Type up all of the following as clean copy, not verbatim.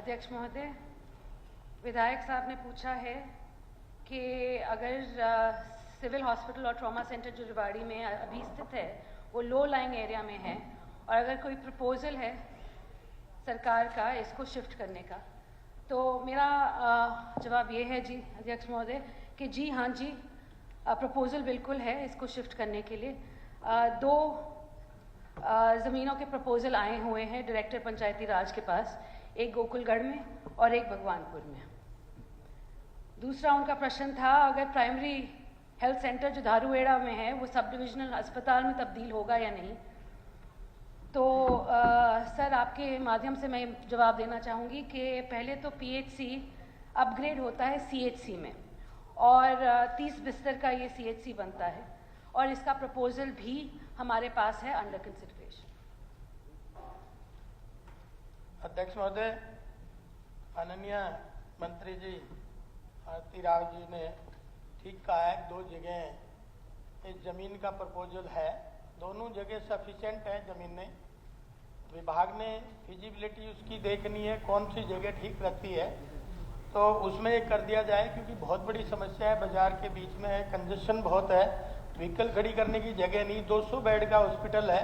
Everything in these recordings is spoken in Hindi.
अध्यक्ष महोदय, विधायक साहब ने पूछा है कि अगर सिविल हॉस्पिटल और ट्रॉमा सेंटर जो रेवाड़ी में अभी स्थित है वो लो लाइंग एरिया में है और अगर कोई प्रपोजल है सरकार का इसको शिफ्ट करने का, तो मेरा जवाब ये है जी अध्यक्ष महोदय कि जी हाँ जी, प्रपोजल बिल्कुल है इसको शिफ्ट करने के लिए। दो ज़मीनों के प्रपोजल आए हुए हैं डायरेक्टर पंचायती राज के पास, एक गोकुलगढ़ में और एक भगवानपुर में। दूसरा उनका प्रश्न था अगर प्राइमरी हेल्थ सेंटर जो धारूहेड़ा में है वो सब डिविजनल अस्पताल में तब्दील होगा या नहीं। तो सर आपके माध्यम से मैं जवाब देना चाहूँगी कि पहले तो पीएचसी अपग्रेड होता है सीएचसी में और 30 बिस्तर का ये सीएचसी बनता है और इसका प्रपोजल भी हमारे पास है अंडर कंसिडरेशन। अध्यक्ष महोदय, माननीय मंत्री जी आरती राव जी ने ठीक कहा है, दो जगह इस जमीन का प्रपोजल है, दोनों जगह सफिशिएंट है जमीन ने। विभाग ने फिजिबिलिटी उसकी देखनी है कौन सी जगह ठीक रहती है तो उसमें ये कर दिया जाए, क्योंकि बहुत बड़ी समस्या है, बाजार के बीच में है, कंजेशन बहुत है, व्हीकल खड़ी करने की जगह नहीं, 200 बेड का हॉस्पिटल है,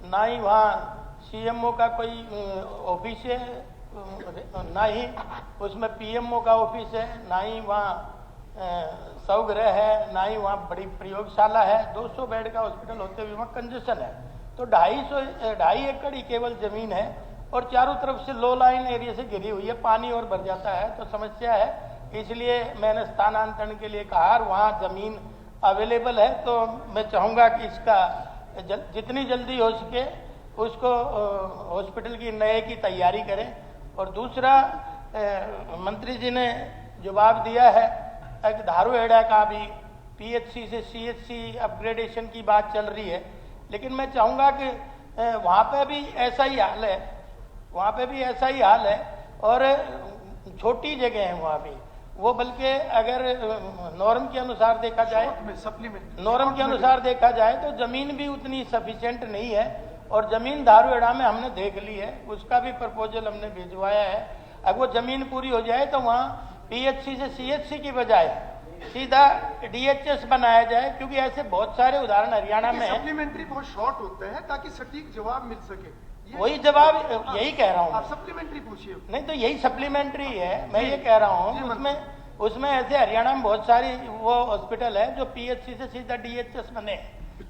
ना ही वहाँ सीएमओ का कोई ऑफिस है, ना ही उसमें पीएमओ का ऑफिस है, ना ही वहाँ सौगृह है, ना ही वहाँ बड़ी प्रयोगशाला है। 200 बेड का हॉस्पिटल होते हुए वहाँ कंजेशन है। तो 2.5 एकड़ ही केवल जमीन है और चारों तरफ से लो लाइन एरिया से घिरी हुई है, पानी और भर जाता है तो समस्या है। इसलिए मैंने स्थानांतरण के लिए कहा, वहाँ जमीन अवेलेबल है तो मैं चाहूँगा कि इसका जितनी जल्दी हो सके उसको हॉस्पिटल की नए की तैयारी करें। और दूसरा मंत्री जी ने जवाब दिया है कि धारूहेड़ा का भी पीएचसी से सीएचसी अपग्रेडेशन की बात चल रही है, लेकिन मैं चाहूँगा कि वहाँ पे भी ऐसा ही हाल है, वहाँ पे भी ऐसा ही हाल है और छोटी जगह है वहाँ भी वो, बल्कि अगर नॉर्म के अनुसार देखा जाए, नॉर्म के अनुसार देखा जाए तो जमीन भी उतनी सफिशिएंट नहीं है और जमीन धारूहेड़ा में हमने देख ली है, उसका भी प्रपोजल हमने भिजवाया है। अब वो जमीन पूरी हो जाए तो वहाँ पीएचसी से सीएचसी की बजाय सीधा डीएचएस बनाया जाए, क्योंकि ऐसे बहुत सारे उदाहरण हरियाणा में सप्लीमेंट्री बहुत शॉर्ट होते हैं ताकि सटीक जवाब मिल सके। वही जवाब यही कह रहा हूँ। आप सप्लीमेंट्री पूछिए। नहीं तो यही सप्लीमेंट्री है, मैं ये कह रहा हूँ उसमें ऐसे हरियाणा में बहुत सारी वो हॉस्पिटल है जो पीएचसी से सीधा डीएचएस बने,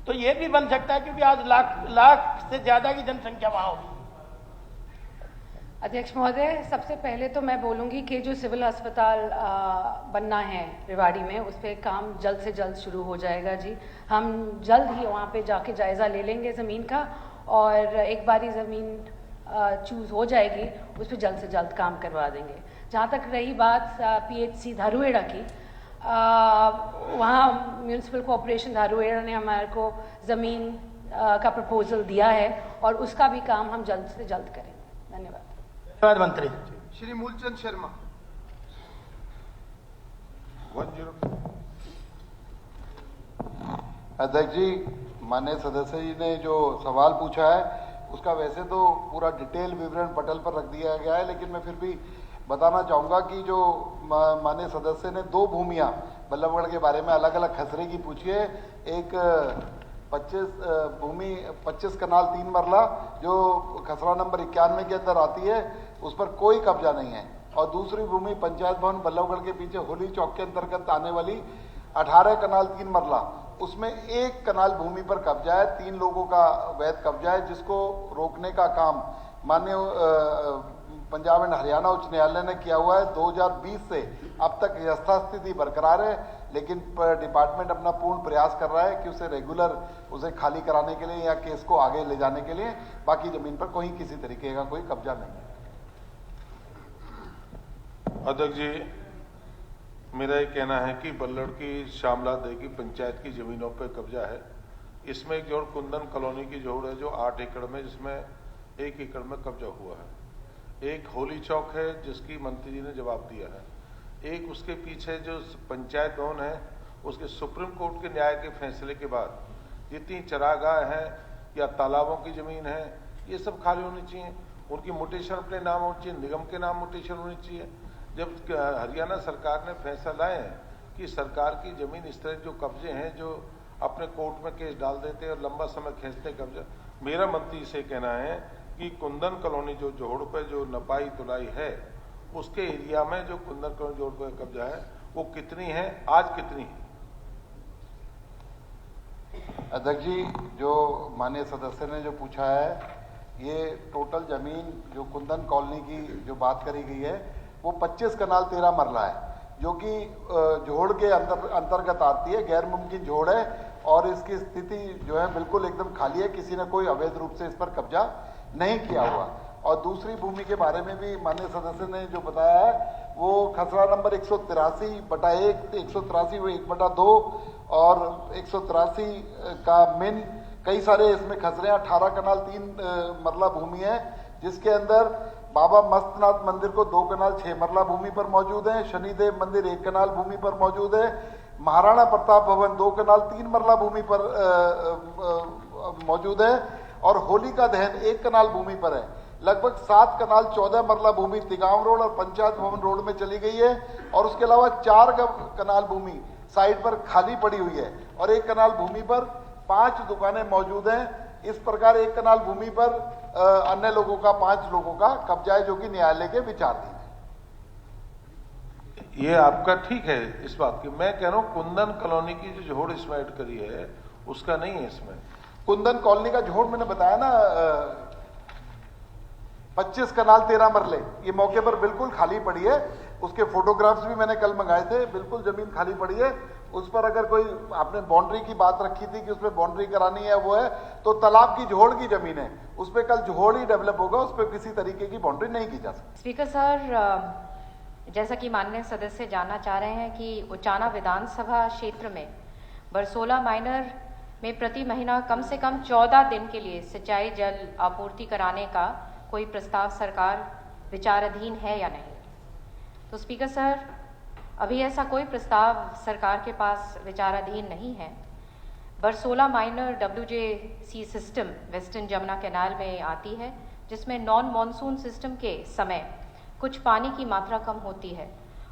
तो ये भी बन सकता है क्योंकि आज लाख से ज्यादा की जनसंख्या वहां होगी। अध्यक्ष महोदय, सबसे पहले तो मैं बोलूँगी कि जो सिविल अस्पताल बनना है रेवाड़ी में उस पर काम जल्द से जल्द शुरू हो जाएगा जी। हम जल्द ही वहाँ पे जाके जायज़ा ले लेंगे ज़मीन का और एक बारी ज़मीन चूज़ हो जाएगी उस पर जल्द से जल्द काम करवा देंगे। जहाँ तक रही बात पीएचसी धारूहेड़ा की, वहाँ म्यूनिसिपल कॉरपोरेशन धारूहेड़ा ने हमारे को ज़मीन का प्रपोजल दिया है और उसका भी काम हम जल्द से जल्द करेंगे। धन्यवाद। धन्यवाद मंत्री श्री मूलचंद शर्मा। 10। अध्यक्ष जी, माननीय सदस्य जी ने जो सवाल पूछा है उसका वैसे तो पूरा डिटेल विवरण पटल पर रख दिया गया है, लेकिन मैं फिर भी बताना चाहूँगा कि जो माननीय सदस्य ने 2 भूमियाँ बल्लभगढ़ के बारे में अलग अलग खसरे की पूछी है। एक 25 कनाल 3 मरला जो खसरा नंबर 91 के अंदर आती है, उस पर कोई कब्जा नहीं है, और दूसरी भूमि पंचायत भवन बल्लभगढ़ के पीछे होली चौक के अंतर्गत आने वाली 18 कनाल 3 मरला, उसमें 1 कनाल भूमि पर कब्जा है, 3 लोगों का वैध कब्जा है, जिसको रोकने का काम माननीय पंजाब एंड हरियाणा उच्च न्यायालय ने किया हुआ है। 2020 से अब तक यथास्थिति बरकरार है, लेकिन डिपार्टमेंट अपना पूर्ण प्रयास कर रहा है कि उसे रेगुलर उसे खाली कराने के लिए या केस को आगे ले जाने के लिए। बाकी जमीन पर कोई किसी तरीके का कोई कब्जा नहीं है। अध्यक्ष जी, मेरा ये कहना है कि बल्लड़ की श्यामला दे की पंचायत की जमीनों पर कब्जा है। इसमें एक जोड़ कुंदन कॉलोनी की जोड़ है जो 8 एकड़ में, जिसमें 1 एकड़ में कब्जा हुआ है। एक होली चौक है जिसकी मंत्री जी ने जवाब दिया है। एक उसके पीछे जो पंचायत भवन है उसके सुप्रीम कोर्ट के न्याय के फैसले के बाद जितनी चरागाह हैं या तालाबों की जमीन है ये सब खाली होनी चाहिए। उनकी म्यूटेशन अपने नाम होनी चाहिए, निगम के नाम म्यूटेशन होनी चाहिए। जब हरियाणा सरकार ने फैसला लाए हैं कि सरकार की जमीन इस तरह जो कब्जे हैं, जो अपने कोर्ट में केस डाल देते हैं और लंबा समय खींचते कब्जा, मेरा मंत्री से कहना है कि कुंदन कॉलोनी जो जोड़ पे जो नपाई तुलाई है, उसके एरिया में जो कुंदन कॉलोनी जोड़ पे कब्जा है वो कितनी है, आज कितनी है? अध्यक्ष जी, जो माननीय सदस्य ने जो पूछा है, ये टोटल जमीन जो कुंदन कॉलोनी की जो बात करी गई है वो 25 कनाल 13 मरला है, जो कि जोड़ के अंतर्गत आती है। गैर मुमकिन जोड़ है और इसकी स्थिति जो है बिल्कुल एकदम खाली है, किसी ने कोई अवैध रूप से इस पर कब्जा नहीं किया हुआ। और दूसरी भूमि के बारे में भी माननीय सदस्य ने जो बताया है वो खसरा नंबर 183/1, 183/1/2 और 183 का मिन, कई सारे इसमें खसरे हैं। 18 कनाल 3 मरला भूमि है, जिसके अंदर बाबा मस्तनाथ मंदिर को 2 कनाल 6 मरला भूमि पर मौजूद है, शनिदेव मंदिर 1 कनाल भूमि पर मौजूद है, महाराणा प्रताप भवन 2 कनाल 3 मरला भूमि पर मौजूद है और होलिका दहन 1 कनाल भूमि पर है। लगभग 7 कनाल 14 मरला भूमि तिगांव रोड और पंचायत भवन रोड में चली गई है और उसके अलावा 4 कनाल भूमि साइड पर खाली पड़ी हुई है और 1 कनाल भूमि पर 5 दुकानें मौजूद हैं। इस प्रकार 1 कनाल भूमि पर अन्य लोगों का 5 लोगों का कब्जा है, जो कि न्यायालय के विचाराधीन है। ये आपका ठीक है इस बात की, मैं कह रहा हूं कुंदन कॉलोनी की जो जोड़ इसमें ऐड करी है उसका नहीं है इसमें। कुंदन कॉलोनी का जोड़ मैंने बताया ना, 25 कनाल 13 मरले, ये मौके पर बिल्कुल खाली पड़ी है। उसके फोटोग्राफ्स भी मैंने कल मंगाए थे, बिल्कुल जमीन खाली पड़ी है। उस पर अगर कोई, आपने बाउंड्री की बात रखी थी कि उसमें बाउंड्री करानी है, वो है तो तालाब की जोड़ की जमीन है, उस पर कल जोड़ ही डेवलप होगा, उस पर किसी तरीके की बाउंड्री नहीं की जा सकती। स्पीकर सर, जैसा कि माननीय सदस्य जानना चाह रहे हैं कि उचाना विधानसभा क्षेत्र में बरसोला माइनर में प्रति महीना कम से कम 14 दिन के लिए सिंचाई जल आपूर्ति कराने का कोई प्रस्ताव सरकार विचाराधीन है या नहीं? तो स्पीकर सर, अभी ऐसा कोई प्रस्ताव सरकार के पास विचाराधीन नहीं है। Barsola minor WJC system western Jamuna canal में आती है, जिसमें नॉन मॉनसून सिस्टम के समय कुछ पानी की मात्रा कम होती है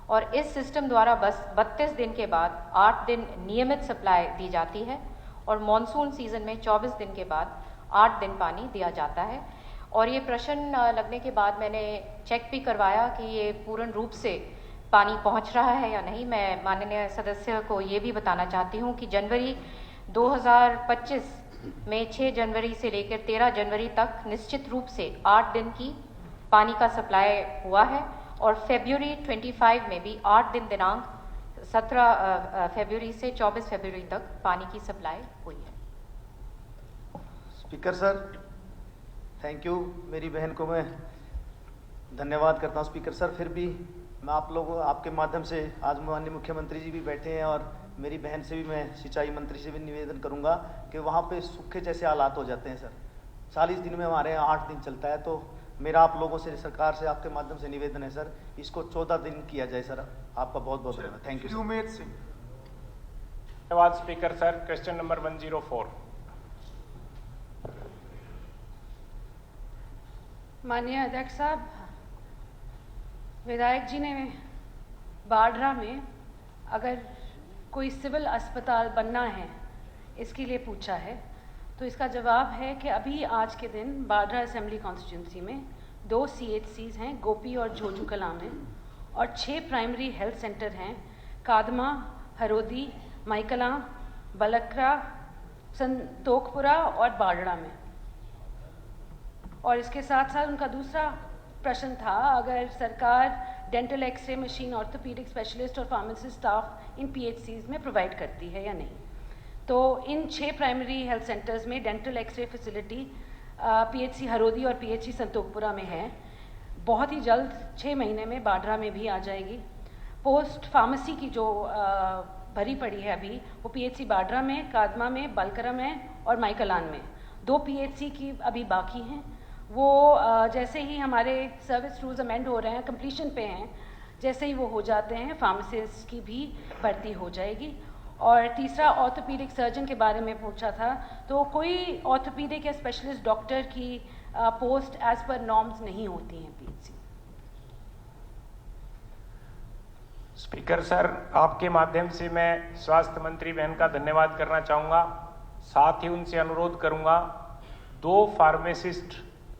और इस सिस्टम द्वारा बस 32 दिन के बाद 8 दिन नियमित सप्लाई दी जाती है और मॉनसून सीजन में 24 दिन के बाद 8 दिन पानी दिया जाता है। और ये प्रश्न लगने के बाद मैंने चेक भी करवाया कि ये पूर्ण रूप से पानी पहुंच रहा है या नहीं। मैं माननीय सदस्य को ये भी बताना चाहती हूँ कि जनवरी 2025 में 6 जनवरी से लेकर 13 जनवरी तक निश्चित रूप से 8 दिन की पानी का सप्लाई हुआ है और फरवरी 25 में भी 8 दिन दिनांक 17 फरवरी से 24 फरवरी तक पानी की सप्लाई हुई है। Speaker sir, thank you. मेरी बहन को मैं धन्यवाद करता हूँ। स्पीकर सर, फिर भी मैं आप लोगों, आपके माध्यम से, आज माननीय मुख्यमंत्री जी भी बैठे हैं और मेरी बहन से भी, मैं सिंचाई मंत्री से भी निवेदन करूंगा कि वहाँ पे सूखे जैसे हालात हो जाते हैं सर। 40 दिन में हमारे यहाँ 8 दिन चलता है, तो मेरा आप लोगों से, सरकार से, आपके माध्यम से निवेदन है सर, इसको 14 दिन किया जाए सर। आपका बहुत बहुत धन्यवाद। Thank you. युमेद सिंह। धन्यवाद स्पीकर सर। Question number 104। माननीय अध्यक्ष साहब, विधायक जी ने बाढ़ा में अगर कोई सिविल अस्पताल बनना है इसके लिए पूछा है, तो इसका जवाब है कि अभी आज के दिन बाढ़ा असेंबली कॉन्स्टिट्यूंसी में 2 CHCs हैं, गोपी और झोजू कलां में, और 6 प्राइमरी हेल्थ सेंटर हैं, कादमा, हरोदी, माइकला, बलकरा, संतोखपुरा और बाढ़ा में। और इसके साथ साथ उनका दूसरा प्रश्न था, अगर सरकार dental x-ray machine, orthopaedic specialist और फार्मेसी स्टाफ इन PHCs में प्रोवाइड करती है या नहीं। तो इन 6 प्राइमरी हेल्थ सेंटर्स में dental x-ray facility PHC Harodi और PHC संतोखपुरा में है। बहुत ही जल्द 6 महीने में बाढ़ा में भी आ जाएगी। पोस्ट फार्मेसी की जो भरी पड़ी है अभी, वो PHC बाढ़ा में, कादमा में, बलकरा में और माइकलान में। 2 PHC की अभी बाकी हैं, वो जैसे ही हमारे सर्विस रूल्स अमेंड हो रहे हैं, कंप्लीशन पे हैं, जैसे ही वो हो जाते हैं फार्मासिस्ट की भी भर्ती हो जाएगी। और तीसरा, ऑर्थोपीडिक सर्जन के बारे में पूछा था, तो कोई ऑर्थोपीडिक या स्पेशलिस्ट डॉक्टर की पोस्ट एज पर नॉर्म्स नहीं होती हैं पीएचसी। स्पीकर सर, आपके माध्यम से मैं स्वास्थ्य मंत्री बहन का धन्यवाद करना चाहूँगा। साथ ही उनसे अनुरोध करूँगा, 2 फार्मासिस्ट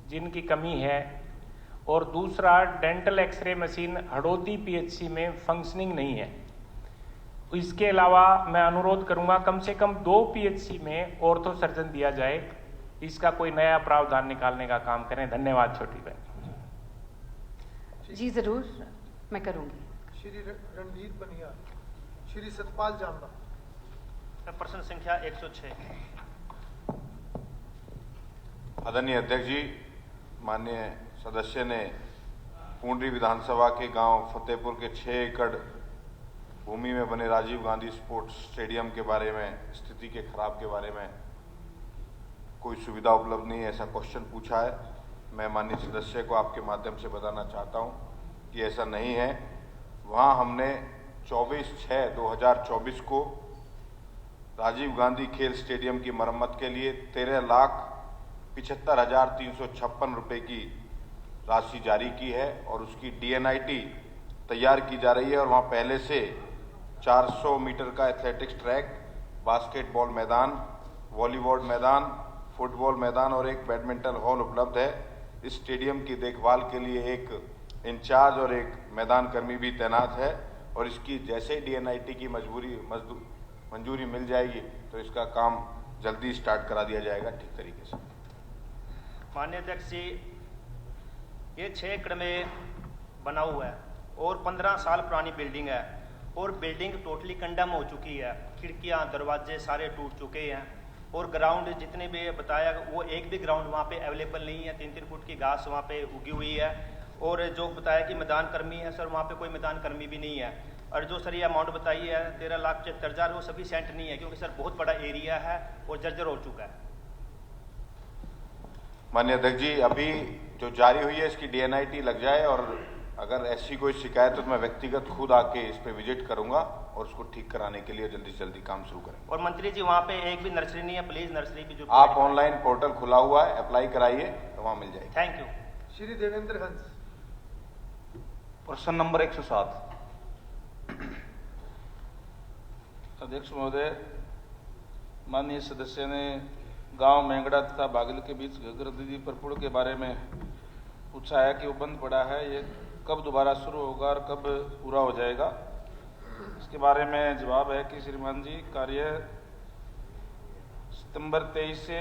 जिनकी कमी है और दूसरा dental x-ray machine Hadoti PHC में फंक्शनिंग नहीं है। इसके अलावा मैं अनुरोध करूँगा कम से कम 2 पीएचसी में ऑर्थो सर्जन दिया जाए। इसका कोई नया प्रावधान निकालने का काम करें। धन्यवाद छोटी बहन। जी ज़रूर, मैं करूँगी। श्री रणधीर बनिया, श्री सतपाल जामदा। प्रश्न संख्या 106। आदरणीय अध्यक्ष जी, माननीय सदस्य ने पूंडरी विधानसभा के गांव फतेहपुर के 6 एकड़ भूमि में बने राजीव गांधी स्पोर्ट्स स्टेडियम के बारे में, स्थिति के खराब के बारे में, कोई सुविधा उपलब्ध नहीं है, ऐसा क्वेश्चन पूछा है। मैं माननीय सदस्य को आपके माध्यम से बताना चाहता हूं कि ऐसा नहीं है। वहां हमने 24/6/2024 को राजीव गांधी खेल स्टेडियम की मरम्मत के लिए 13,75,356 रुपए की राशि जारी की है और उसकी DNIT तैयार की जा रही है। और वहां पहले से 400 मीटर का एथलेटिक्स ट्रैक, बास्केटबॉल मैदान, वॉलीबॉल मैदान, फुटबॉल मैदान और एक बैडमिंटन हॉल उपलब्ध है। इस स्टेडियम की देखभाल के लिए एक इंचार्ज और एक मैदान कर्मी भी तैनात है और इसकी जैसे ही DNIT की मंजूरी मिल जाएगी तो इसका काम जल्दी स्टार्ट करा दिया जाएगा ठीक तरीके से। माननीय अध्यक्ष जी, ये 6 एकड़ में बना हुआ है और 15 साल पुरानी बिल्डिंग है और बिल्डिंग टोटली कंडम हो चुकी है। खिड़कियां, दरवाजे सारे टूट चुके हैं और ग्राउंड जितने भी बताया वो एक भी ग्राउंड वहाँ पे अवेलेबल नहीं है। 3-3 फुट की घास वहाँ पे उगी हुई है और जो बताया कि मैदान कर्मी है सर, वहाँ पे कोई मैदान कर्मी भी नहीं है। और जो सर ये अमाउंट बताई है 13,75,000, वो सभी सेंट नहीं है क्योंकि सर बहुत बड़ा एरिया है और जर्जर हो चुका है। माननीय अध्यक्ष जी, अभी जो जारी हुई है इसकी DNIT लग जाए और अगर ऐसी कोई शिकायत हो तो मैं व्यक्तिगत खुद आके इस पे विजिट करूंगा और उसको ठीक कराने के लिए जल्दी से जल्दी काम शुरू करेंगे। और मंत्री जी, वहाँ पे एक भी नर्सरी नहीं है, प्लीज नर्सरी भी जो आप ऑनलाइन पोर्टल खुला हुआ है, अप्लाई कराइए तो वहां मिल जाएगी। Thank you. श्री देवेंद्र हंस। प्रश्न नंबर 107। अध्यक्ष महोदय, माननीय सदस्य ने गांव मेंगड़ा तथा बागल के बीच घग्गर नदी पर पुल के बारे में पूछा है कि वो बंद पड़ा है, ये कब दोबारा शुरू होगा और कब पूरा हो जाएगा। इसके बारे में जवाब है कि श्रीमान जी, कार्य सितंबर 23 से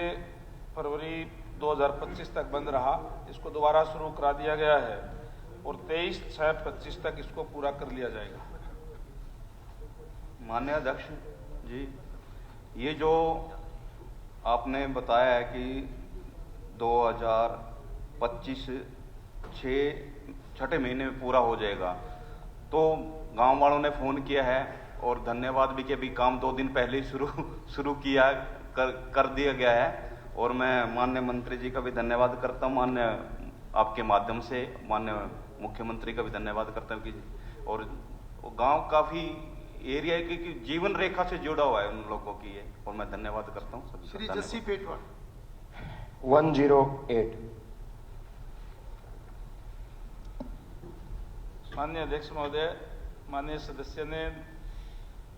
फरवरी 2025 तक बंद रहा, इसको दोबारा शुरू करा दिया गया है और 23/6/25 तक इसको पूरा कर लिया जाएगा। माननीय अध्यक्ष जी, ये जो आपने बताया है कि 2025 छठे महीने में पूरा हो जाएगा, तो गांव वालों ने फोन किया है और धन्यवाद भी कि अभी काम 2 दिन पहले ही शुरू किया कर दिया गया है। और मैं माननीय मंत्री जी का भी धन्यवाद करता हूँ, माननीय आपके माध्यम से माननीय मुख्यमंत्री का भी धन्यवाद करता हूँ कि और गांव काफी एरिया की जीवन रेखा से जुड़ा हुआ है उन लोगों की ये, और मैं धन्यवाद करता हूँ। श्री जस्सी पेटवा। 108। माननीय अध्यक्ष महोदय, माननीय सदस्य ने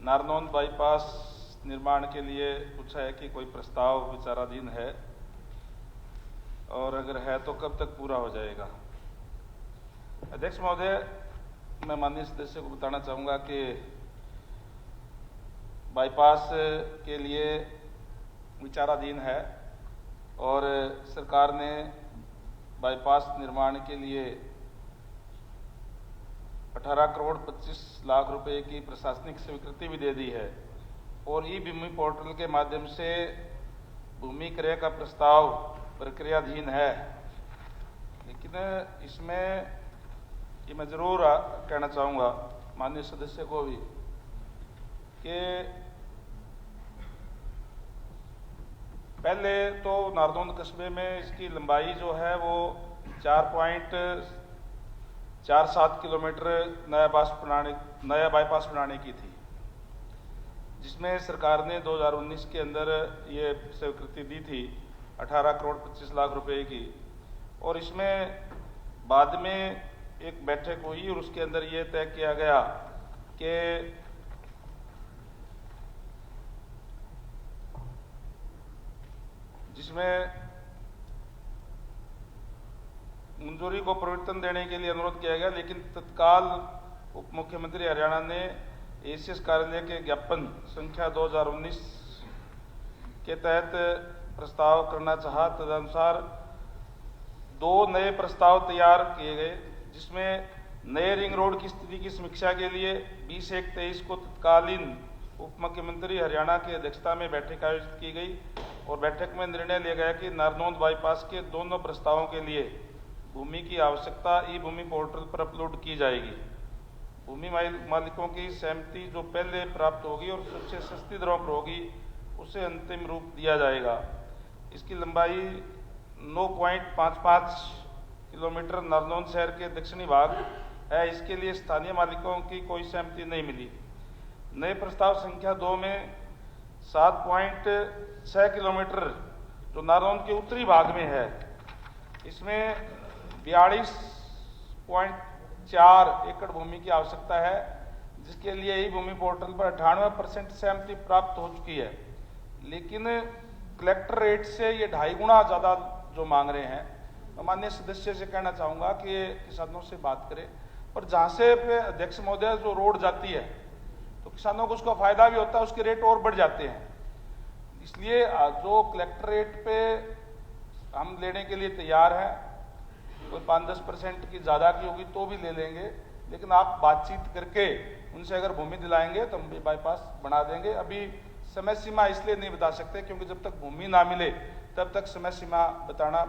नारनौंद बाईपास निर्माण के लिए पूछा है कि कोई प्रस्ताव विचाराधीन है और अगर है तो कब तक पूरा हो जाएगा। अध्यक्ष महोदय, मैं माननीय सदस्य को बताना चाहूँगा कि बाईपास के लिए विचाराधीन है और सरकार ने बाईपास निर्माण के लिए 18 करोड़ 25 लाख रुपए की प्रशासनिक स्वीकृति भी दे दी है और ई-भूमि पोर्टल के माध्यम से भूमि क्रय का प्रस्ताव प्रक्रियाधीन है। लेकिन इसमें ये मैं जरूर कहना चाहूँगा माननीय सदस्य को भी कि पहले तो नारनौंद कस्बे में इसकी लंबाई जो है वो 4.47 किलोमीटर नया बाईपास बनाने की थी, जिसमें सरकार ने 2019 के अंदर ये स्वीकृति दी थी 18 करोड़ 25 लाख रुपए की। और इसमें बाद में एक बैठक हुई और उसके अंदर ये तय किया गया कि जिसमें मंजूरी को प्रवर्तन देने के लिए अनुरोध किया गया, लेकिन तत्काल उप मुख्यमंत्री हरियाणा ने एसीएस कार्यालय के ज्ञापन संख्या 2019 के तहत प्रस्ताव करना चाहा। तदनुसार 2 नए प्रस्ताव तैयार किए गए, जिसमें नए रिंग रोड की स्थिति की समीक्षा के लिए 20/1/23 को तत्कालीन उप मुख्यमंत्री हरियाणा की अध्यक्षता में बैठक आयोजित की गई और बैठक में निर्णय लिया गया कि नारनौंद बाईपास के दोनों प्रस्तावों के लिए भूमि की आवश्यकता ई भूमि पोर्टल पर अपलोड की जाएगी। भूमि मालिकों की सहमति जो पहले प्राप्त होगी और सबसे सस्ती दरों पर होगी उसे अंतिम रूप दिया जाएगा। इसकी लंबाई 9.55 किलोमीटर नारनौंद शहर के दक्षिणी भाग है। इसके लिए स्थानीय मालिकों की कोई सहमति नहीं मिली। नए प्रस्ताव संख्या 2 में 7.6 किलोमीटर जो नारनौंद के उत्तरी भाग में है, इसमें 42.4 एकड़ भूमि की आवश्यकता है, जिसके लिए ई भूमि पोर्टल पर 98% सहमति प्राप्त हो चुकी है। लेकिन कलेक्टर रेट से ये 2.5 गुना ज्यादा जो मांग रहे हैं। मैं माननीय सदस्य से कहना चाहूंगा कि किसानों से बात करें, पर जहां से अध्यक्ष महोदय जो रोड जाती है तो किसानों को उसका फायदा भी होता है, उसके रेट और बढ़ जाते हैं। इसलिए जो कलेक्टर रेट पे हम लेने के लिए तैयार हैं, कोई 5-10% की ज्यादा की होगी तो भी ले लेंगे, लेकिन आप बातचीत करके उनसे अगर भूमि दिलाएंगे तो हम भी बाईपास बना देंगे। अभी समय सीमा इसलिए नहीं बता सकते क्योंकि जब तक भूमि ना मिले तब तक समय सीमा बताना